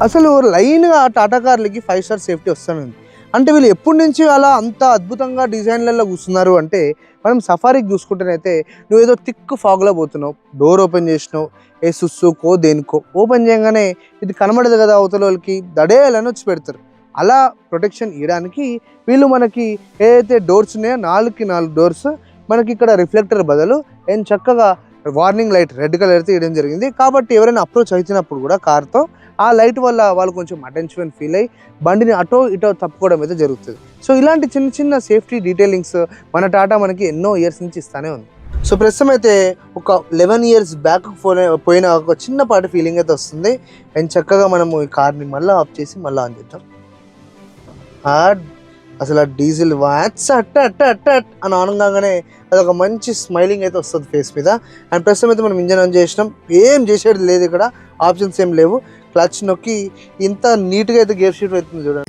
అసలు లైన్‌గా Tata కార్లకి 5 star safety వస్తానండి. అంటే వీళ్ళు ఎప్పటి నుంచి అలా అంత అద్భుతంగా డిజైన్‌లలో కూస్తున్నారు అంటే, మనం సఫారీకి చూసుకుంటేనైతే నువ్వేదో థిక్ ఫాగ్‌లో పోతున్నావు. డోర్ ఓపెన్ చేసినావు. ఏ సుస్సుకో, దేనికో ఓపెన్ చేయంగానే ఇది కనబడదు కదా అవతలోళ్ళకి, దడేలని వచ్చి పెడతారు. అలా ప్రొటెక్షన్ ఇయడానికి వీళ్ళు మనకి ఏదైతే డోర్స్ ఉన్నాయో 4కి 4 డోర్స్ మనకి ఇక్కడ రిఫ్లెక్టర్ బదులు చక్కగా వార్నింగ్ లైట్ రెడ్ కలర్ అయితే ఇవ్వడం జరిగింది. కాబట్టి ఎవరైనా అప్రోచ్ అవుతున్నప్పుడు కూడా కార్‌తో ఆ లైట్ వల్ల వాళ్ళు కొంచెం అటెన్షన్ ఫీల్ అయ్యి బండిని అటో ఇటో తప్పుకోవడం అయితే జరుగుతుంది. సో ఇలాంటి చిన్న చిన్న సేఫ్టీ డీటెయిలింగ్స్ మన టాటా మనకి ఎన్నో ఇయర్స్ నుంచి ఇస్తానే ఉంది. సో ప్రస్తుతం అయితే ఒక 11 ఇయర్స్ బ్యాక్ పోయిన ఒక చిన్నపాటి ఫీలింగ్ అయితే వస్తుంది. అండ్ చక్కగా మనము ఈ కార్ని మళ్ళీ ఆఫ్ చేసి మళ్ళీ ఆన్ చేద్దాం. అసలు ఆ డీజిల్ వ్యాట్స్ అట్ట అట్ట అట్ట అని ఆన్ కాగానే అదొక మంచి స్మైలింగ్ అయితే వస్తుంది ఫేస్ మీద. అండ్ ప్రస్తుతం అయితే మనం ఇంజన్ ఆన్ చేసినాం. ఏం చేసేది లేదు, ఇక్కడ ఆప్షన్స్ ఏం లేవు. క్లచ్ నొక్కి ఇంత నీట్గా అయితే గేర్ షిఫ్ట్ అవుతుంది చూడండి.